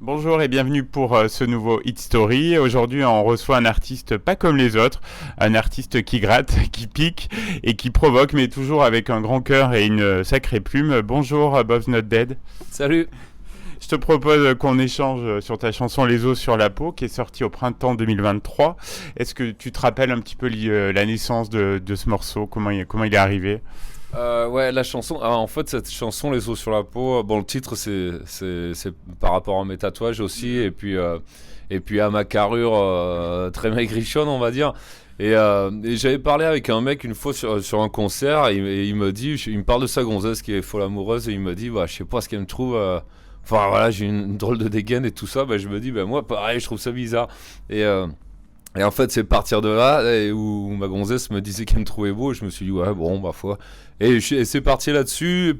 Bonjour et bienvenue pour ce nouveau Hit Story. Aujourd'hui, on reçoit un artiste pas comme les autres, un artiste qui gratte, qui pique et qui provoque, mais toujours avec un grand cœur et une sacrée plume. Bonjour Bob's Not Dead. Salut. Je te propose qu'on échange sur ta chanson Les os sur la peau qui est sortie au printemps 2023. Est-ce que tu te rappelles un petit peu la naissance de ce morceau, comment il est arrivé? Ouais, la chanson. En fait, cette chanson, Les os sur la peau. Bon, le titre, c'est par rapport à mes tatouages aussi, et puis à ma carrure très maigrichonne, on va dire. Et j'avais parlé avec un mec une fois sur un concert, et il me parle de sa gonzesse qui est folle amoureuse, et il me dit, bah, je sais pas ce qu'elle me trouve. Enfin voilà, j'ai une drôle de dégaine et tout ça. Bah, je me dis, bah, moi, pareil, je trouve ça bizarre. Et en fait, c'est partir de là où ma gonzesse me disait qu'elle me trouvait beau. Et je me suis dit, ouais, bon, bah, foi. Et c'est parti là-dessus.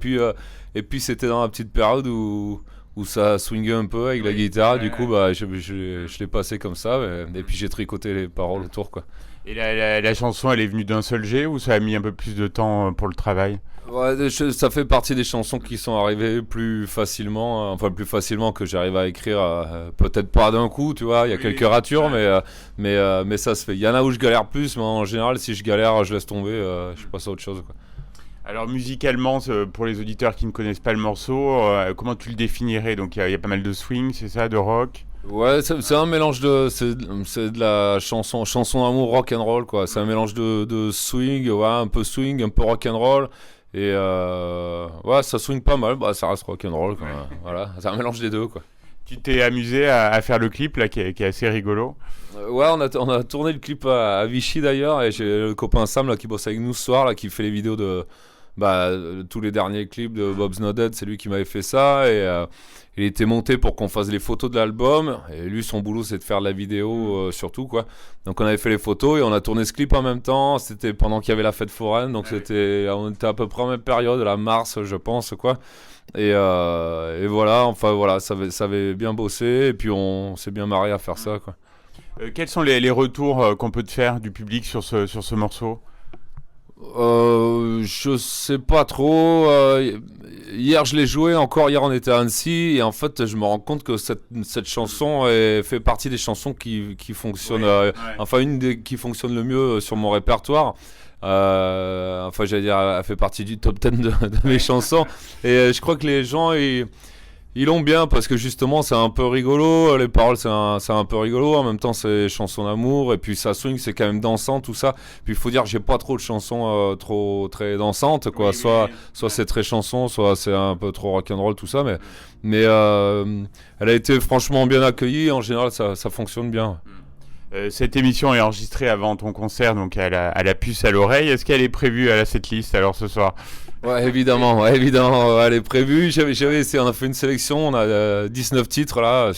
Et puis c'était dans la petite période où ça swingait un peu avec la guitare. Du coup, bah, je l'ai passé comme ça. Et puis j'ai tricoté les paroles autour, quoi. Et la chanson, elle est venue d'un seul jet ou ça a mis un peu plus de temps pour le travail? Ouais, ça fait partie des chansons qui sont arrivées plus facilement, plus facilement que j'arrive à écrire, peut-être pas d'un coup, tu vois, il y a quelques ratures, mais ça se fait. Il y en a où je galère plus, mais en général, si je galère, je laisse tomber, je passe à autre chose, quoi. Alors musicalement, pour les auditeurs qui ne connaissent pas le morceau, comment tu le définirais? Donc il y a pas mal de swing, c'est ça, de rock? Ouais, c'est un mélange c'est de la chanson d'amour rock and roll, quoi. C'est un mélange de swing, ouais, un peu swing, un peu rock and roll. Et ouais, ça swing pas mal, bah ça reste rock'n'roll, quoi. Voilà, c'est un mélange des deux, quoi. Tu t'es amusé à faire le clip là qui est assez rigolo. Ouais, on a tourné le clip à Vichy d'ailleurs, et j'ai le copain Sam là qui bosse avec nous ce soir là, qui fait les vidéos de tous les derniers clips de Bob's Not Dead. C'est lui qui m'avait fait ça, et il était monté pour qu'on fasse les photos de l'album, et lui son boulot c'est de faire de la vidéo surtout, quoi. Donc on avait fait les photos et on a tourné ce clip en même temps. C'était pendant qu'il y avait la fête foraine, donc on était à peu près en même période, la mars je pense, quoi. Et voilà, enfin voilà, ça avait bien bossé, et puis on s'est bien marré à faire ça, quoi. Quels sont les retours qu'on peut te faire du public sur ce morceau? Je sais pas trop. Hier, je l'ai joué encore. Hier, on était à Annecy, et en fait, je me rends compte que cette chanson fait partie des chansons qui fonctionnent. Enfin, qui fonctionne le mieux sur mon répertoire. J'allais dire, elle fait partie du top 10 de mes chansons. Et je crois que les gens ils l'ont bien, parce que justement c'est un peu rigolo, les paroles c'est un peu rigolo, en même temps c'est chansons d'amour, et puis ça swing, c'est quand même dansant, tout ça. Puis il faut dire, j'ai pas trop de chansons très dansantes, quoi. Soit c'est très chanson, soit c'est un peu trop rock'n'roll, tout ça, mais elle a été franchement bien accueillie. En général ça fonctionne bien. Cette émission est enregistrée avant ton concert, donc elle a la puce à l'oreille. Est-ce qu'elle est prévue à la setlist alors ce soir? Ouais, évidemment, elle est prévue. On a fait une sélection, on a 19 titres là,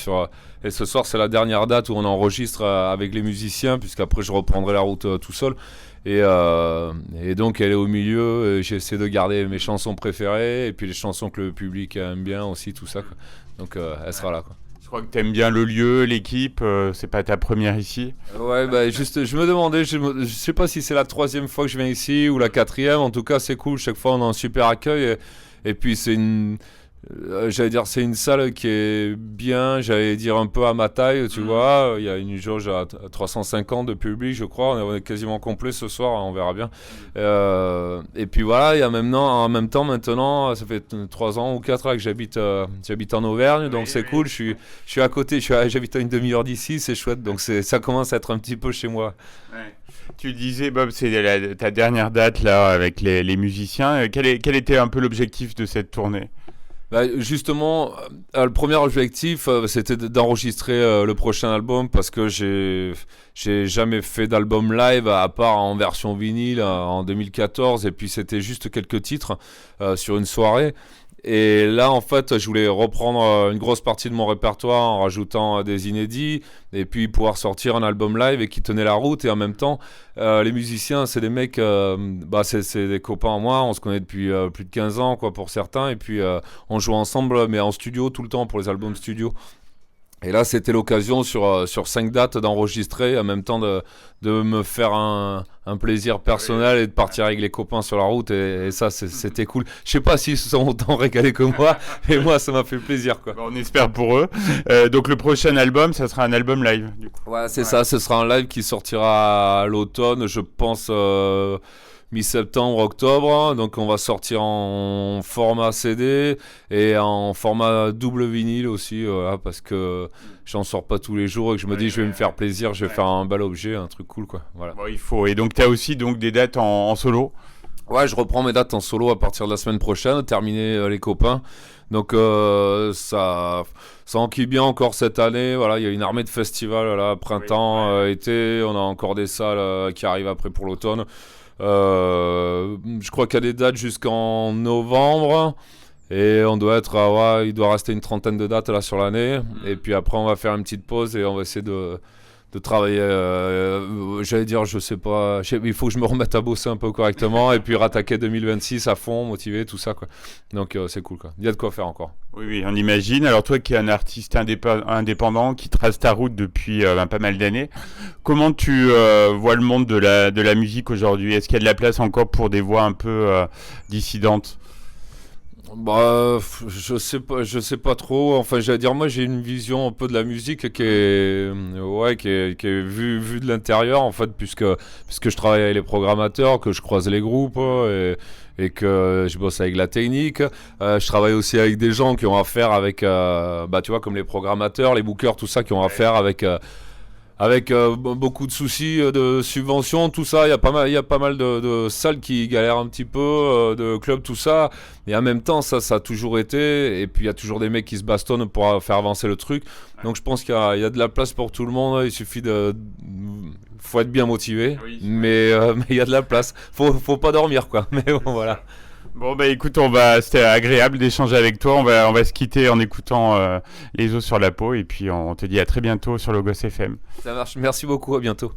et ce soir c'est la dernière date où on enregistre avec les musiciens, puisqu'après je reprendrai la route tout seul. Et donc elle est au milieu, j'ai essayé de garder mes chansons préférées, et puis les chansons que le public aime bien aussi, tout ça, quoi. Donc elle sera là, quoi. Je crois que t'aimes bien le lieu, l'équipe, c'est pas ta première ici? Ouais, bah juste, je me demandais, je sais pas si c'est la 3e fois que je viens ici ou la 4e. En tout cas, c'est cool. Chaque fois, on a un super accueil. Et puis, j'allais dire, c'est une salle qui est bien, j'allais dire un peu à ma taille, tu vois. Il y a une jauge à 350 de public, je crois. On est quasiment complet ce soir, on verra bien. Et puis voilà, il y a en même temps, maintenant, ça fait 3 ans ou 4 ans que j'habite en Auvergne, donc c'est cool. Je suis à côté, j'habite à une demi-heure d'ici, c'est chouette. Donc ça commence à être un petit peu chez moi. Ouais. Tu disais, Bob, c'est ta dernière date là avec les musiciens. Quel était un peu l'objectif de cette tournée? Bah, justement, le premier objectif, c'était d'enregistrer le prochain album, parce que j'ai jamais fait d'album live à part en version vinyle en 2014, et puis c'était juste quelques titres sur une soirée. Et là, en fait, je voulais reprendre une grosse partie de mon répertoire en rajoutant des inédits, et puis pouvoir sortir un album live et qui tenait la route. Et en même temps, les musiciens, c'est des mecs, c'est des copains à moi, on se connaît depuis plus de 15 ans, quoi, pour certains. Et puis on joue ensemble, mais en studio tout le temps, pour les albums studio. Et là, c'était l'occasion sur 5 dates d'enregistrer, en même temps de me faire un plaisir personnel et de partir avec les copains sur la route. Et ça, c'était cool. Je sais pas s'ils se sont autant régalés que moi, mais moi, ça m'a fait plaisir, quoi. On espère pour eux. Donc le prochain album, ça sera un album live, du coup. Ouais, c'est ça. Ce sera un live qui sortira à l'automne, je pense. Mi-septembre, octobre, donc on va sortir en format CD et en format double vinyle aussi, voilà, parce que j'en sors pas tous les jours et que je me dis je vais me faire plaisir, je vais faire un bel objet, un truc cool, quoi. Voilà. Bon, il faut. Et donc tu as aussi donc des dates en solo. Ouais, je reprends mes dates en solo à partir de la semaine prochaine, terminer les copains. Donc ça enquille bien encore cette année. Voilà, il y a une armée de festivals là, printemps, été. On a encore des salles qui arrivent après pour l'automne. Je crois qu'il y a des dates jusqu'en novembre et on doit être il doit rester une trentaine de dates là sur l'année et puis après on va faire une petite pause et on va essayer de travailler, j'allais dire, je sais pas, il faut que je me remette à bosser un peu correctement et puis rattaquer 2026 à fond, motivé, tout ça, quoi. Donc c'est cool, quoi. Il y a de quoi faire encore. Oui, on imagine. Alors toi qui es un artiste indépendant, qui trace ta route depuis pas mal d'années, comment tu vois le monde de la musique aujourd'hui? Est-ce qu'il y a de la place encore pour des voix un peu dissidentes? Bah, je sais pas trop. Enfin, j'allais dire, moi, j'ai une vision un peu de la musique qui est vue de l'intérieur, en fait, puisque je travaille avec les programmateurs, que je croise les groupes et que je bosse avec la technique. Je travaille aussi avec des gens qui ont affaire avec, tu vois, comme les programmateurs, les bookers, tout ça, qui ont affaire avec beaucoup de soucis de subventions, tout ça. Il y a pas mal de salles qui galèrent un petit peu, de clubs, tout ça. Et en même temps, ça a toujours été. Et puis il y a toujours des mecs qui se bastonnent pour faire avancer le truc. Donc je pense qu'il y a de la place pour tout le monde. Il suffit faut être bien motivé, mais il y a de la place. Faut pas dormir, quoi. Mais bon, voilà. Bon écoute, c'était agréable d'échanger avec toi. On va se quitter en écoutant Les os sur la peau et puis on te dit à très bientôt sur Logos FM. Ça marche. Merci beaucoup. À bientôt.